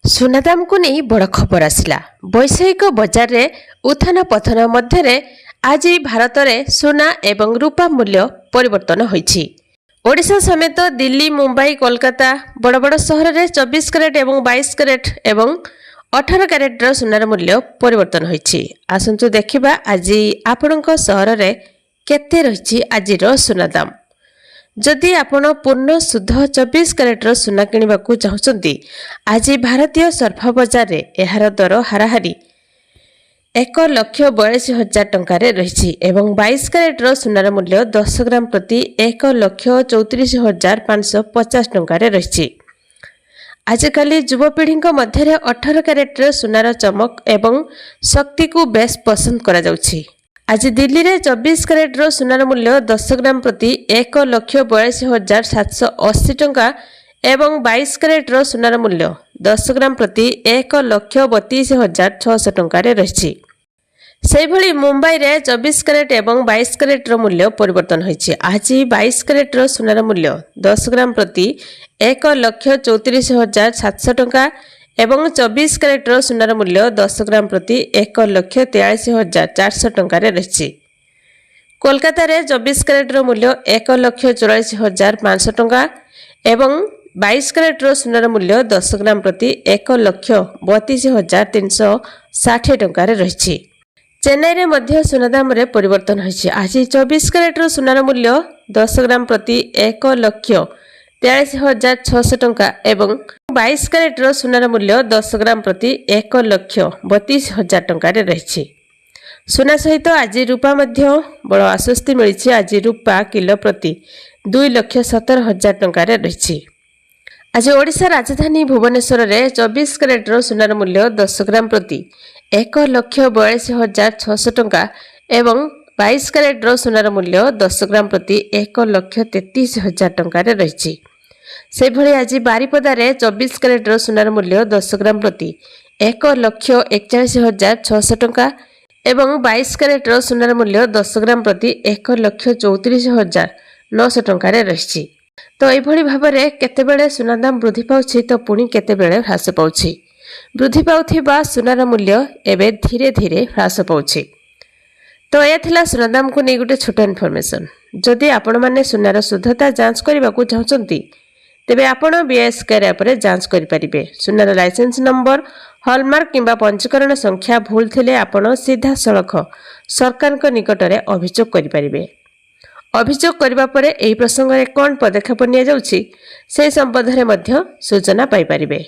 सुनादाम को नहीं बड़ खबर आसला। वैषयिक बजार रे उत्थान पथन मध्य आज भारत में सुना एवं रूपा मूल्य परिवर्तन होईछि। ओडिशा समेत दिल्ली, मुंबई, कोलकाता बड़ बड़ सहर में 24 कैरेट एवं 22 कैरेट एवं 18 कैरेट सुनार मूल्य परिवर्तन होईछि। आसंतु देखिबा आज आपणक सहर रे केते रहिछि आजिर सुना दाम। जदि आपण पूर्ण शुद्ध 24 कैरेटर सुना किणवाकू चाहुचंती आज भारतीय सर्फा बजार रे एहार दर हाराहारी 1,42,000 टंकार रही एवं 22 कैरेटर सुनार मूल्य 10 ग्राम प्रति 1,34,550 टंकार रही। आजकल युवपीढ़ी मध्य 18 कैरेटर सुनार चमक एवं शक्ति को बेस पसंद करा जाउछि। आज दिल्ली रे 24 कैरेटर सुनार मूल्य 10 ग्राम प्रति 1,42,780 टंका एवं 22 कैरेटर सुनार मूल्य 10 ग्राम प्रति 1,32,600 टंकार रही। सेहिभଳି मुंबई रे 24 कैरेट एवं 22 कैरेटर मूल्य परिवर्तन होईछि। आज 22 कैरेटर सुनार मूल्य 10 ग्राम प्रति 1,34,700 टंका एवं 24 कैरेटर सुनार मूल्य 10 ग्राम प्रति 1,43,400 टंकार रही। कोलकाता रे 24 कैरेटर मूल्य 1,44,500 टंका एवं 22 कैरेटर सुनार मूल्य 10 ग्राम प्रति 1,32,360 टंकार रही। चेन्नई रे मध्य सुनादाम रे परिवर्तन होईछि। आज 24 कैरेटर सुनार मूल्य 10 ग्राम प्रति 1,43,600 टंका एवं 22 कैरेटर सुनार मूल्य 10 ग्राम प्रति 1,32,000 टंकार रही। सुना सहित आज रूपा मध्य बड़ आश्वस्ति मिली। आज रूपा किलो प्रति 2,17,000 टंकार रही। आज ओडिशा राजधानी भुवनेश्वर रे 24 कैरेटर सुनार मूल्य 10 ग्राम प्रति 1,42,600 टंका एवं 22 कैरेटर सुनार मूल्य 10 ग्राम प्रति 1,33,000 टंकार रही। सेभଳି आज बारिपदा रे 24 कैरेटर सुनार मूल्य 10 ग्राम प्रति 1,41,600 टंका एवं 22 कैरेटर सुनार मूल्य 10 ग्राम प्रति 1,34,900 टंकार रही। तो यही भाव में केतेबेले सुना दाम वृद्धि पाउछि तो पुणी केतेबेले ह्रास पाउछि। वृद्धि पाउथिबा सुनार मूल्य एवं धीरे धीरे ह्रास पाउछि। तो यह थिला सुना दाम को नहीं गोटे छोट इनफॉरमेशन। जदि आपण माने सुनार शुद्धता जांच करने को चाहते तेबे आपण बीएसकेआर ऐप रे जांच करि परिबे। सुनार लाइसेंस नंबर, हॉलमार्क किंबा पंजीकरण संख्या भूल थिले आपण सीधा सड़क सरकार को निकट रे अभियोग करि परिबे। अभियोग करिबा परे एही प्रसंग रे कोन पदक्षेप निया जाउछि से संबंध रे मध्य सूचना पाई परिबे।